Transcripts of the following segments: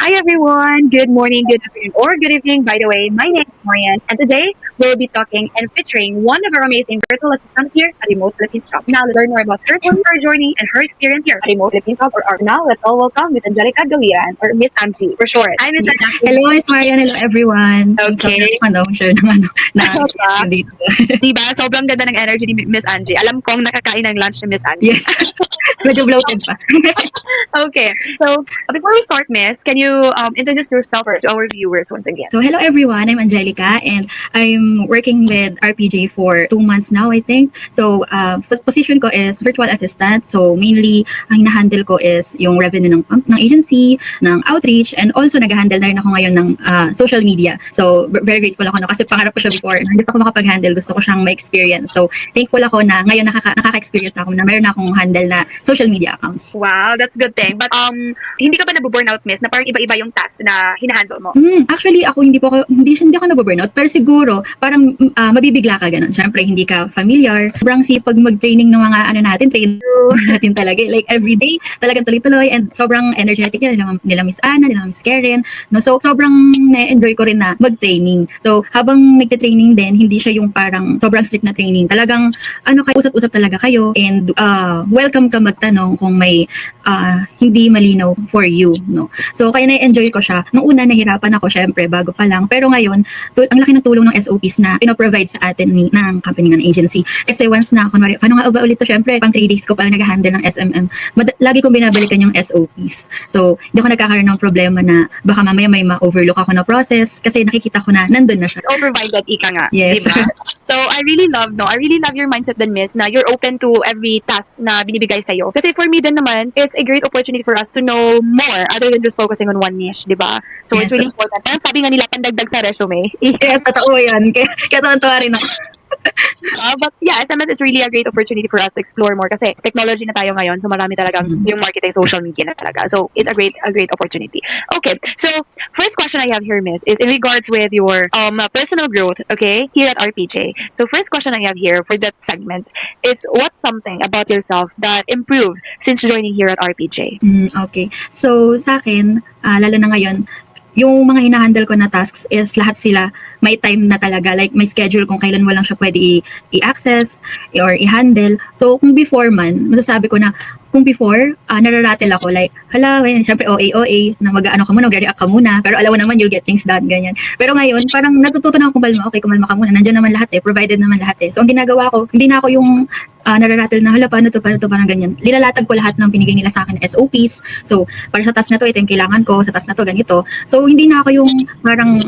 Hi everyone, good morning, good afternoon, or good evening. By the way, my name is Marian, and today we'll be talking and featuring one of our amazing virtual assistants here at Remote Philippines Shop. Now let's learn more about her, her journey, and her experience here at Remote Philippines Shop. Or now let's all welcome Miss Angelica Gaviran, or Miss Angie for short. Hi Miss Yeah. Angie. Hello, Miss Marian. Hello, everyone. Okay. Sobrang share ng na experience ko dito. Diba? Sobrang ganda ng energy ni Miss Angie. Alam kong nakakain ng lunch ni Miss Angie. Yes. Medyo bloated pa. Okay, so before we start, Miss, can you introduce yourself to our viewers once again? So, hello, everyone. I'm Angelica, and I'm working with RPJ for 2 months now, I think. So, position ko is virtual assistant. So, mainly, ang hinahandle ko is yung revenue ng agency, ng outreach, and also nag-handle na rin ako ngayon ng social media. So, very grateful ako kasi pangarap ko siya before. Gusto ko makapag-handle, gusto ko siyang ma-experience. So, thankful ako na ngayon nakaka-experience ako na mayroon akong handle na social media accounts. Wow, that's a good thing. But hindi ka ba nabu-burnout, Miss, na parang iba-iba yung task na hinahandle mo? Actually, hindi ako nababurnout, pero siguro parang mabibigla ka ganun. Syempre, hindi ka familiar. Sobrang sipag mag-training ng mga trainer natin talaga. Like everyday, talagang tuloy-tuloy, and sobrang energetic nila Miss Anna, nila Miss Karen. No? So, sobrang na-enjoy ko rin na mag-training. So, habang nagte-training din, hindi siya yung parang sobrang strict na training. Talagang, usap-usap talaga kayo, and welcome ka magtanong kung may hindi malinaw for you. No? So, kaya na-enjoy ko siya. Nung una, nahirapan ako, syempre, bago pa lang. Pero ngayon, ang laki ng tulong ng SOPs na pinoprovide sa atin ng company ng agency. Kasi once na, kunwari, paano nga ba ulit to, syempre, pang 3 days ko pala nag-handle ng SMM. Lagi kong binabalikan yung SOPs. So, hindi ako nagkakaroon ng problema na baka mamaya may ma-overlook ako na process kasi nakikita ko na nandun na siya. It's all provided, ika nga. Yes. Diba? So, I really love your mindset then, Miss, na you're open to every task na binibigay sa'yo. Kasi for me din naman, it's a great opportunity for us to know more other than just focusing on one niche, di ba? So, Yes. it's really important. Parang sabi nga nila, pandagdag sa resume. Yes, totoo yan. Kaya tuwan-tuwa rin ako. But yeah, SMS is really a great opportunity for us to explore more kasi technology na tayo ngayon, so marami talagang yung marketing, social media na talaga. So it's a great opportunity. Okay, so first question I have here, Miss, is in regards with your personal growth, okay, here at RPJ. So first question I have here for that segment is what's something about yourself that improved since joining here at RPJ? Okay. So sa akin, lalo na ngayon, yung mga hinahandle ko na tasks is lahat sila may time na talaga. Like, may schedule kung kailan mo lang siya pwede i-access or i-handle. So, kung before man, masasabi ko na, kung before, nararattle ako, like, hala, syempre, OA, na mag-ano ka muna, mag-react ka muna, pero alam mo naman, you'll get things done, ganyan. Pero ngayon, parang natututo na ako kumalma, okay, kumalma ka muna, nandiyan naman lahat provided naman lahat So, ang ginagawa ko, hindi na ako yung nararattle na, hala, paano to, parang ganyan. Lilalatag ko lahat ng pinigay nila sa akin na SOPs. So, para sa task na to, ito yung kailangan ko, sa task na to, ganito. So, hindi na ako yung parang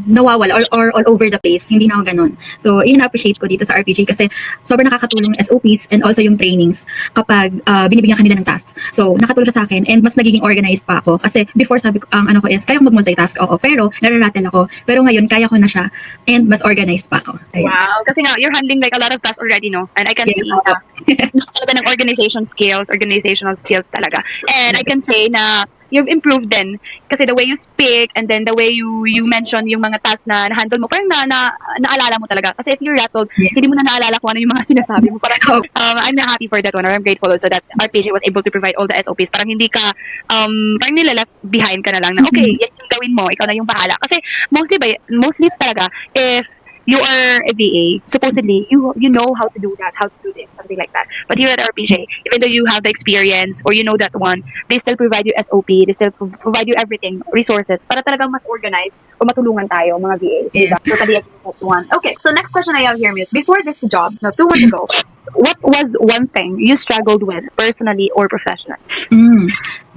nawawala or all over the place. Hindi na ako ganun. So, yun na-appreciate ko dito sa RPG kasi sobrang nakakatulong yung SOPs and also yung trainings kapag binibigyan kanila ng tasks. So, nakatulong siya sa akin and mas nagiging organized pa ako. Kasi before sabi ko, ang ano ko is, kaya ko mag-multitask ako, pero nararattle ako. Pero ngayon, kaya ko na siya and mas organized pa ako. Ayun. Wow, kasi nga, you're handling like a lot of tasks already, no? And I can see talaga ng organizational skills talaga. And I can say na you've improved then kasi the way you speak and then the way you mention yung mga tasks na na-handle mo, parang naalala mo talaga. Kasi if you're rattled, hindi mo na naalala kung ano yung mga sinasabi mo. Parang, I'm happy for that one, or I'm grateful also that RPJ was able to provide all the SOPs. Parang hindi ka, parang nila-left behind ka na lang na, okay, yan yung gawin mo, ikaw na yung bahala. Kasi mostly talaga, if you are a VA, supposedly you know how to do that, how to do this, something like that. But here at RPJ, even though you have the experience or you know that one, they still provide you SOP, they still provide you everything, resources, para talagang mas organized o matulungan tayo mga VA. Yeah. Totally agree with that one. Okay, so next question I have here, Miss. Before this job, 2 months ago, what was one thing you struggled with personally or professionally?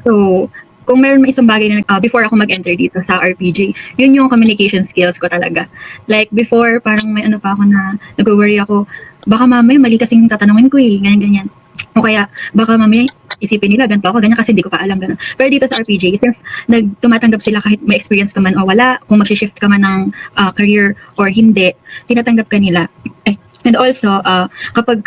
So, kung meron isang bagay na before ako mag-enter dito sa RPG, yun yung communication skills ko talaga. Like before, parang may ano pa ako na nag-worry ako, baka mamaya mali kasing tatanungin ko ganyan-ganyan. O kaya, baka mamaya isipin nila, ganito ako, ganyan kasi di ko pa alam, ganun. Pero dito sa RPG, since tumatanggap sila kahit may experience ka man o wala, kung mag-shift ka man ng career or hindi, tinatanggap ka nila. And also, kapag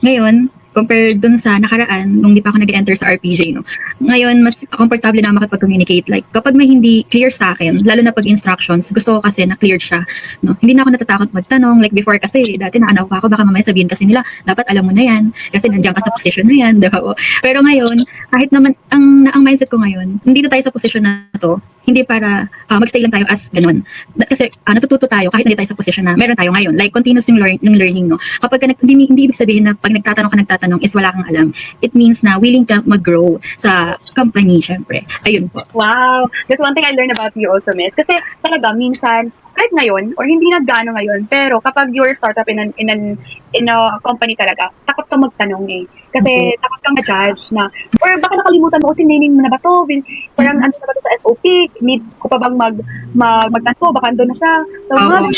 ngayon, compared dun sa nakaraan, nung di pa ako nag-enter sa RPJ, no. Ngayon, mas comfortable na ako makipag-communicate. Like, kapag may hindi clear sa akin, lalo na pag instructions, gusto ko kasi na cleared siya, no. Hindi na ako natatakot magtanong. Like before kasi, dati naanaw pa ako, baka mamaya sabihin kasi nila, dapat alam mo na yan, kasi nandiyan ka sa position na yan, diba? Pero ngayon, kahit naman, ang mindset ko ngayon, hindi na tayo sa position na to, hindi para magstay lang tayo as ganun. Kasi natututo tayo kahit hindi tayo sa position na meron tayo ngayon. Like continuous yung learning, no. Kapag hindi ibig sabihin na pag nagtatanong is wala kang alam. It means na willing ka mag-grow sa company, syempre. Ayun po. Wow. That's one thing I learned about you also, Miss. Kasi talaga, minsan, kahit ngayon, or hindi na gaano ngayon, pero kapag you're a startup in a company talaga, takot ka magtanong eh. Kasi takot kang na-judge na, or baka nakalimutan mo, tinaining mo na ba to? Parang ano na ba to sa SOP? Need ko pa bang magtanto? Baka andun na siya. So, ano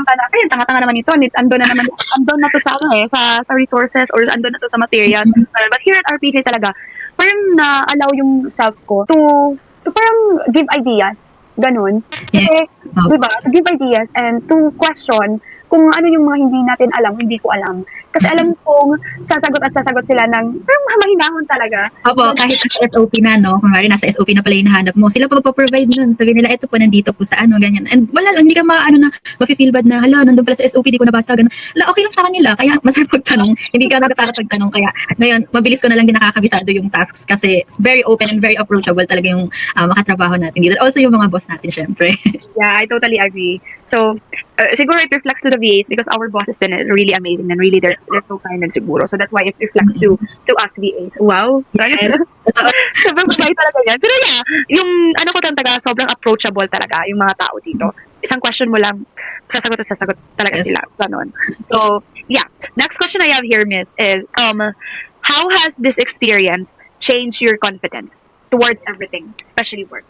ka na, kaya tanga-tanga naman ito. Andun na to sa sa resources or andun na to sa materials. But here at RPJ talaga, parang na-allow yung self ko to parang give ideas. Ganun. Kasi, diba, to give ideas and to question kung ano yung mga hindi natin alam, hindi ko alam. Kasi alam kong sasagot sila ng parang mahinahon talaga. Opo, kahit sa SOP na, no? Kunwari, nasa SOP na pala yung nahanap mo. Sila pa magpa-provide nun. Sabi nila, ito po, nandito po sa ano, ganyan. And wala lang, hindi ka mafe-feel bad na, hala, nandun pala sa SOP, di ko nabasa, ganun. Okay lang sa kanila. Kaya, masarap pagtanong. Hindi ka natatakot pagtanong. Kaya, ngayon, mabilis ko na lang din nakakabisado yung tasks kasi very open and very approachable talaga yung makatrabaho natin dito. Also, yung mga boss natin, syempre. Yeah, I totally agree. So, siguro it reflects to the VAs because our bosses then is really amazing and really they're so kind and siguro. So that's why it reflects to us VAs. Wow. Yes. Sobrang bait talaga yan. Pero yeah, yung ano ko talaga, sobrang approachable talaga yung mga tao dito. Isang question mo lang, sasagot talaga Yes. sila. Ganon. So, yeah. Next question I have here, Miss, is how has this experience changed your confidence towards everything, especially work?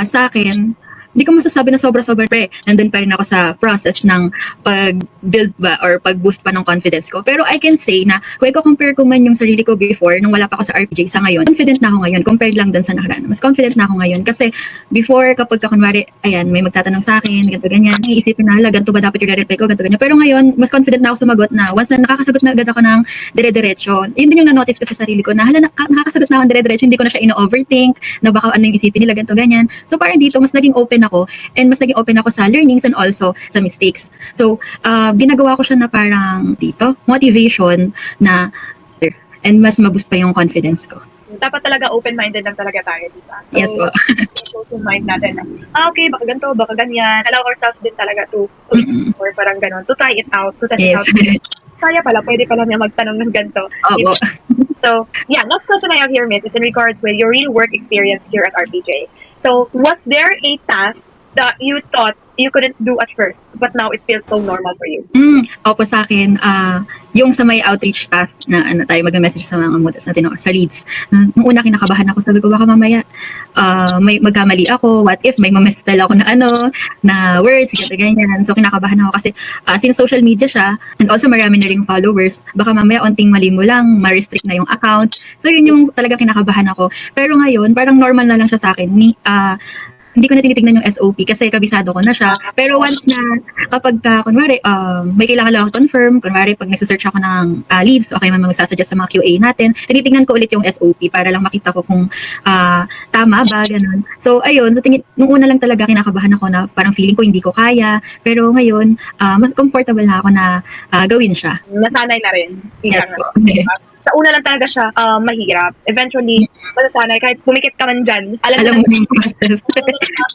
Sa akin, hindi ko masasabi na sobra-sobra nandun pa rin ako sa process ng pag-build ba or pag-boost pa ng confidence ko. Pero I can say na kung i-compare ko man yung sarili ko before nung wala pa ako sa RPJ sa ngayon, confident na ako ngayon compared lang dun sa nakaraan. Mas confident na ako ngayon kasi before kapag kunwari, ayan, may magtatanong sa akin, ganito ganyan, iisipin na, ganito ba dapat yung reply ko, ganito ganyan. Pero ngayon, mas confident na ako sumagot na once na nakakasagot na agad ako ng dire-diretso. Yun din yung na-notice ko sa sarili ko na nakakasagot na ako ng dire-diretso, hindi ko na siya ino-overthink na baka ano yung isipin nila, ganito ganyan. So parang dito, mas naging open ako and mas naging open ako sa learnings and also sa mistakes. So, ginagawa ko siya na parang dito, motivation na and mas maboost pa yung confidence ko. Dapat talaga open-minded lang talaga tayo, di ba? So, Yes, open mind natin na, okay, baka ganito, baka ganyan. Allow ourselves din talaga to explore, parang ganon, to try it out, to test it out. Kaya pala, pwede pala niya magtanong ng ganito. Oo. So, yeah, next question I have here, Miss, is in regards with your real work experience here at RPJ. So, was there a task that you thought you couldn't do at first, but now it feels so normal for you? Opo, sa akin, yung sa may outreach task na tayo mag-message sa mga mudas natin sa leads. Nung una kinakabahan ako, sabi ko baka mamaya may magkamali ako, what if may ma-misspell ako na words, ganyan. So kinakabahan ako kasi since social media siya, and also marami na ring followers, baka mamaya onting mali mo lang, ma-restrict na yung account. So yun yung talaga kinakabahan ako. Pero ngayon, parang normal na lang siya sa akin. Hindi ko na tinitignan yung SOP kasi kabisado ko na siya. Pero once na kapag kunwari may kailangan lang ako confirm, kunwari pag nagsesearch ako ng leads, okay, may magsasuggest sa mga QA natin, tinitignan ko ulit yung SOP para lang makita ko kung tama ba, ganun. So ayun, nung una lang talaga kinakabahan ako na parang feeling ko hindi ko kaya, pero ngayon mas comfortable na ako na gawin siya. Nasanay na rin. Yes po. Sa una lang talaga siya mahirap. Eventually, masasanay. Kahit pumikit ka man dyan, Alam mo na yung process.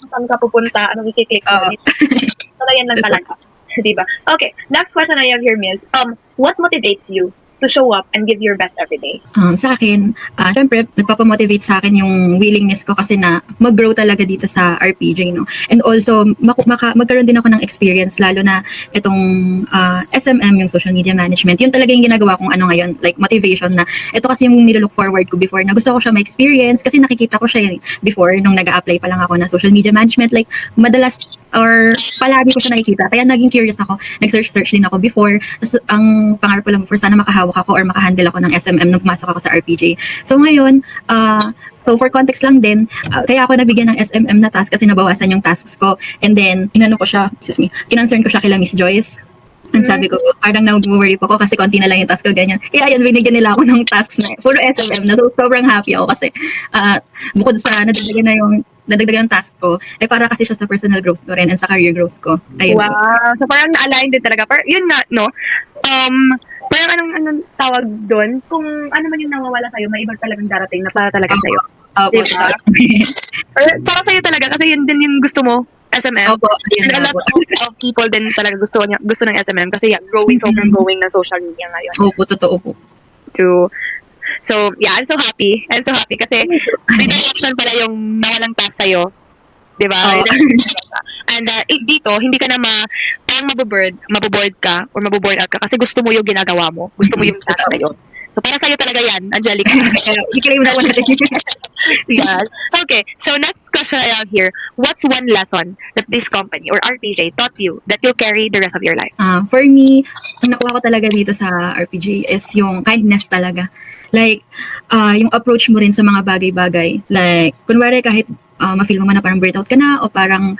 saan ka pupunta, anong i-click mo. So, yan lang talaga. Diba? Okay, next question I have here, Miss. What motivates you to show up and give your best every day? Sa akin, syempre, nagpapamotivate sa akin yung willingness ko kasi na mag-grow talaga dito sa RPJ, no? And also, magkaroon din ako ng experience, lalo na itong SMM, yung social media management. Yun talaga yung ginagawa kong ngayon, like motivation na, ito kasi yung nilolook forward ko before, na gusto ko siya ma-experience kasi nakikita ko siya before, nung nag-a-apply pa lang ako na social media management, like, madalas or palagi ko siya nakikita. Kaya naging curious ako, nag-search din ako before. Tapos, ang pangarap ko lang before, sana makahawak ako or makahandle ako ng SMM nung pumasok ako sa RPJ. So ngayon, so for context lang din, kaya ako nabigyan ng SMM na task kasi nabawasan yung tasks ko. And then, kinonsern ko siya kila Miss Joyce. Ang sabi ko, parang nag-worry pa ako kasi konti na lang yung task ko, ganyan. Kaya ayun, binigyan nila ako ng tasks na puro SMM na. So, sobrang happy ako kasi bukod sa nadagdagan yung task ko, para kasi siya sa personal growth ko rin and sa career growth ko. Ayun po. Wow. So parang na-align din talaga. Pero yun nga, no? Parang anong tawag doon? Kung ano man yung nawawala sa'yo, may iba talagang darating na para talaga sa'yo. Opo, Diba? Or para sa'yo talaga kasi yun din yung gusto mo, SMM. Opo, yun And a nga lot po. of people din talaga gusto ng SMM kasi sobrang growing ng social media ngayon. Opo, totoo po. True. So, yeah, I'm so happy. Kasi may direction pala yung nawalang task sa'yo. Diba? Oo. And dito, hindi ka na parang maboboard ka or maboboard out ka kasi gusto mo yung ginagawa mo. Gusto mo yung task na yun. So, para sa'yo talaga yan, Angelica. I-claim na ko natin. Yes. Okay, so next question I have here. What's one lesson that this company or RPJ taught you that you'll carry the rest of your life? For me, ang nakuha ko talaga dito sa RPG is yung kindness talaga. Like, yung approach mo rin sa mga bagay-bagay. Like, kunwari kahit ma-feel mo man na parang burnt out ka na o parang,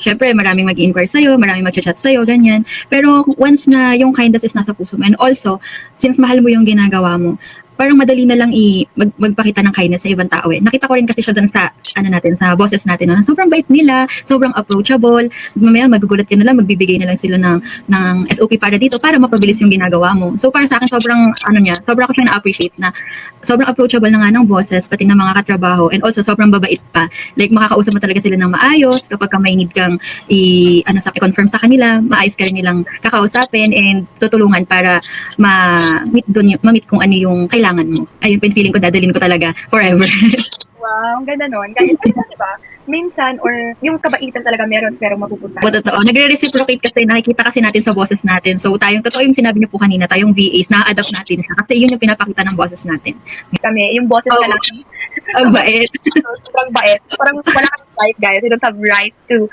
syempre maraming mag-inquire sa'yo, maraming mag-chat sa'yo, ganyan. Pero once na yung kindness is nasa puso mo, and also, since mahal mo yung ginagawa mo, parang madali na lang magpakita ng kindness sa ibang tao eh. Nakita ko rin kasi siya doon sa, sa bosses natin, no? Sobrang bait nila, sobrang approachable. Mamaya magugulat ka na lang, magbibigay na lang sila ng SOP para dito, para mapabilis yung ginagawa mo. So para sa akin, sobrang ko siyang na-appreciate na sobrang approachable na nga ng bosses, pati ng mga katrabaho, and also sobrang babait pa. Like makakausap mo talaga sila ng maayos, kapag ka may need kang i-confirm sa kanila, maayos ka rin nilang kakausapin and tutulungan para ma-meet kung ano yung kailangan mo. Ayun po yung feeling ko, dadalhin ko talaga forever. Wow, ang ganda nun. Kasi diba, minsan or yung kabaitan talaga meron pero mapupunta. Totoo. Nagre-reciprocate kasi, nakikita kasi natin sa bosses natin. So totoo yung sinabi niyo po kanina, tayong VAs, na-adapt natin siya kasi yun yung pinapakita ng bosses natin. Kami, yung bosses na lang. Ang bait. Sobrang bait. Parang wala kang right, guys. You don't have right to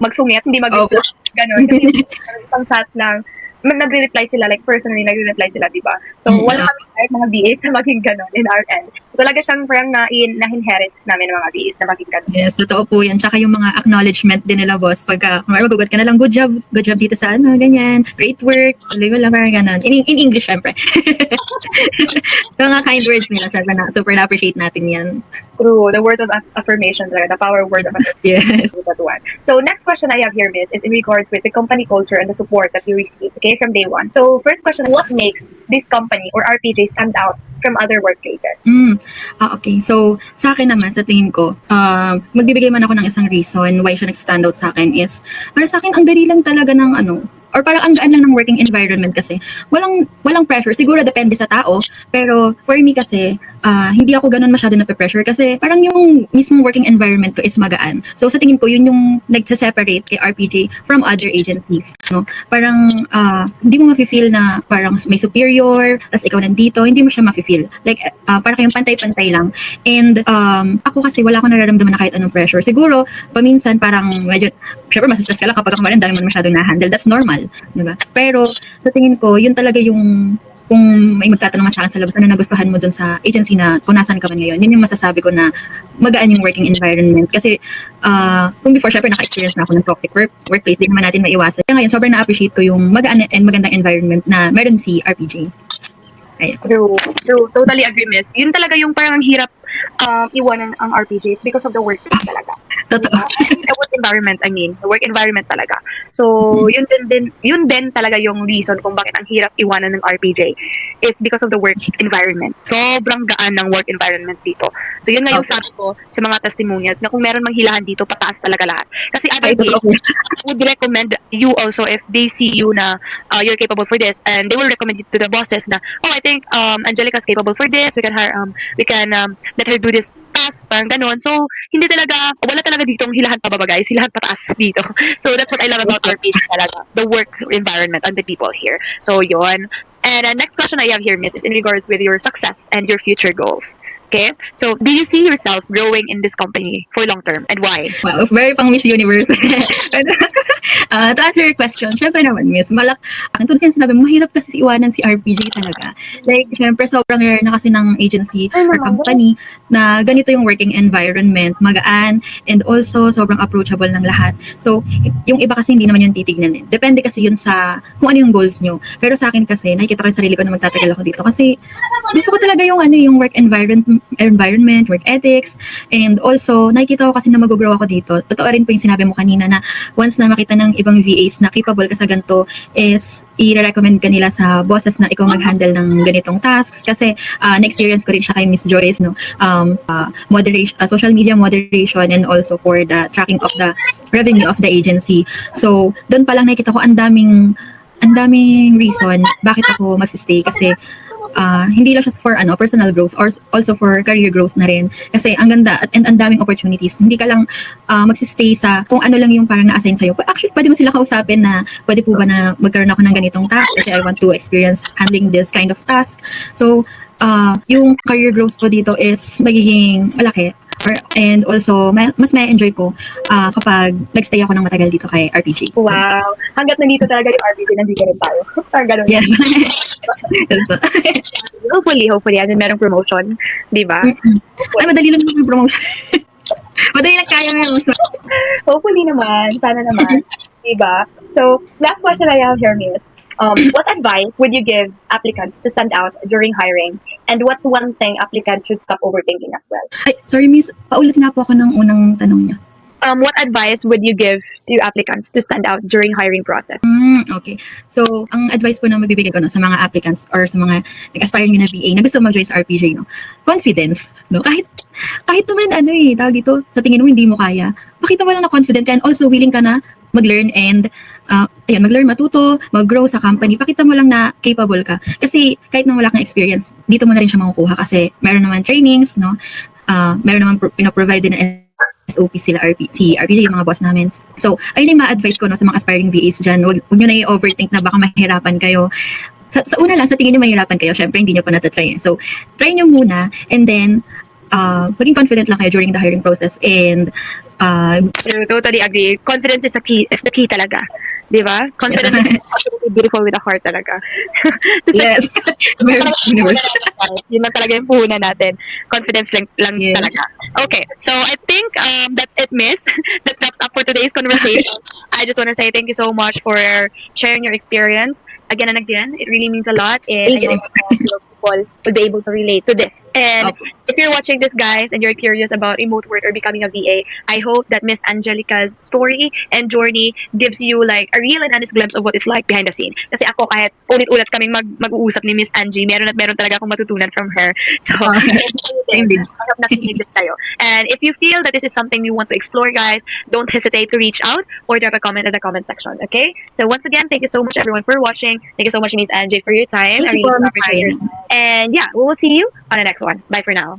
magsungit, hindi mag-reply. Ganon. Kasi isang chat lang, nagre-reply sila, like personally nagre-reply sila, di ba? So, wala kami kahit mga VAs na maging ganon in our end. So, talaga siyang parang na-inherit namin ng mga VAs na maging ganon. Yes, totoo po yan. Tsaka yung mga acknowledgement din nila, boss. Pagka, magugot ka na lang, good job dito sa ganyan, great work, tuloy mo lang, parang ganon. In English, syempre. Mga kind words nila, syempre super na-appreciate natin yan. True, the words of affirmation, the power of words of affirmation. Yes. That one. So, next question I have here, Miss, is in regards with the company culture and the support that you receive, okay, from day one. So, first question, what makes this company or RPJ stand out from other workplaces? Okay. So, sa akin naman, sa tingin ko, magbibigay man ako ng isang reason why siya nag-stand out sa akin is, para sa akin, ang dali lang talaga ng or parang ang gaan lang ng working environment kasi walang pressure. Siguro depende sa tao, pero for me kasi hindi ako ganun masyado na pressure kasi parang yung mismong working environment ko is magaan. So sa tingin ko yun yung nagse-separate kay RPJ from other agencies, no? Parang hindi mo mafe-feel na parang may superior, tapos ikaw nandito, hindi mo siya mafe-feel. Like parang kayong pantay-pantay lang. And ako kasi wala akong nararamdaman na kahit anong pressure. Siguro paminsan parang medyo syempre mas stress ka lang kapag kumarin dahil mo masyadong na-handle. That's normal, di ba? Pero sa tingin ko, yun talaga yung kung may magtatanong sa akin sa labas, ano nagustuhan mo dun sa agency na kung nasan ka man ngayon, yun yung masasabi ko na magaan yung working environment. Kasi kung before, syempre naka-experience na ako ng toxic workplace, di naman natin maiwasan. Kaya ngayon, sobrang na-appreciate ko yung magaan and magandang environment na meron si RPJ. Ayun. True. Totally agree, Miss. Yun talaga yung parang ang hirap iwanan ang RPG because of the work talaga. Totoo. The work environment, the work environment talaga. So, yun din talaga yung reason kung bakit ang hirap iwanan ng RPJ is because of the work environment. Sobrang gaan ng work environment dito. So, yun nga yung sabi ko sa mga testimonials na kung meron mang hilahan dito, pataas talaga lahat. Kasi other days, I would recommend you also if they see you na you're capable for this and they will recommend you to the bosses na, oh, I think Angelica's capable for this, we can let her do this task, parang ganon. So, wala talaga ditong hilahan pababa, guys. Hilahan pataas dito. So, that's what I love about RPJ talaga. The work environment and the people here. So, yun. And next question I have here, Miss, is in regards with your success and your future goals. Okay? So, do you see yourself growing in this company for long term and why? Wow, very pang Miss Universe. To answer your question, syempre naman, miss, akin tulad yung sinabi, mahirap kasi iwanan si RPG talaga. Like, syempre, sobrang rare na kasi ng agency or company na ganito yung working environment, magaan, and also sobrang approachable ng lahat. So, yung iba kasi hindi naman yung titignan eh. Depende kasi yun sa kung ano yung goals nyo. Pero sa akin kasi, nakikita ko yung sarili ko na magtatagal ako dito kasi gusto ko talaga yung yung work environment, work ethics, and also nakikita ko kasi na mag-grow ako dito. Totoo rin po yung sinabi mo kanina na once na makita ng ibang VAs na capable ka sa ganito is i-recommend ka nila sa bosses na ikaw mag-handle ng ganitong tasks kasi na-experience ko rin siya kay Miss Joyce, no? Moderation, social media moderation, and also for the tracking of the revenue of the agency. So, doon pa lang nakikita ko ang daming reason bakit ako mag-stay kasi hindi lang siya for personal growth or also for career growth na rin. Kasi ang ganda and ang daming opportunities. Hindi ka lang magsistay sa kung ano lang yung parang na-assign sa'yo. Actually, pwede mo sila kausapin na pwede po ba na magkaroon ako ng ganitong task kasi I want to experience handling this kind of task. So, yung career growth ko dito is magiging malaki. And also, mas may enjoy ko kapag nagstay ako ng matagal dito kay RPG. Wow. Hanggat nandito talaga yung RPG, nandito rin tayo. Parang ganun. Yes. hopefully, ano, merong promotion. Di ba? Ay, madali lang yung promotion. Madali lang kaya meron. Hopefully naman. Sana naman. Di ba? So, last question I have here, Miss. What advice would you give applicants to stand out during hiring? And what's one thing applicants should stop overthinking as well? Ay, sorry miss, paulit nga po ako ng unang tanong niya. What advice would you give to applicants to stand out during hiring process? Okay. So, ang advice po na mabibigay ko no, sa mga applicants or sa mga nag-aspiring na VA na gusto mag-join sa RPG, no? Confidence. No? Kahit naman tawag dito, sa tingin mo hindi mo kaya, makita mo lang na confident ka and also willing ka na mag-learn and mag-learn, matuto, mag-grow sa company. Pakita mo lang na capable ka. Kasi kahit na wala kang experience, dito mo na rin siya makukuha kasi meron naman trainings, no? Meron naman pinoprovide din na SOP si RPG, yung mga boss namin. So, ayun yung ma-advise ko no, sa mga aspiring VAs dyan. Huwag nyo na i-overthink na baka mahirapan kayo. Sa una lang, sa tingin nyo mahirapan kayo, syempre hindi nyo pa natatry. So, try nyo muna and then, maging confident lang kayo during the hiring process and totally agree. Confidence is the key talaga. Di ba? Confidence is absolutely beautiful with a heart talaga. Yes. Yun lang talaga yung puhunan natin. Confidence lang Yes. talaga. Okay, so I think that's it, Miss. That wraps up for today's conversation. I just want to say thank you so much for sharing your experience again and again. It really means a lot, and I Thank you. know people will be able to relate to this. And if you're watching this, guys, and you're curious about remote work or becoming a VA, I hope that Miss Angelica's story and journey gives you like a real and honest glimpse of what it's like behind the scene. Kasi ako kahit ulit-ulit kaming mag-uusap ni Miss Angie, meron talaga akong matutunan from her. So, Same din. I hope nakikinig din tayo. And if you feel that this is something you want to explore, guys, don't hesitate to reach out or drop a comment in the comment section, okay? So once again, thank you so much everyone for watching. Thank you so much, Miss Angie, for your time. Thank I you really for appreciate it. inviting. And yeah, we will see you on the next one. Bye for now.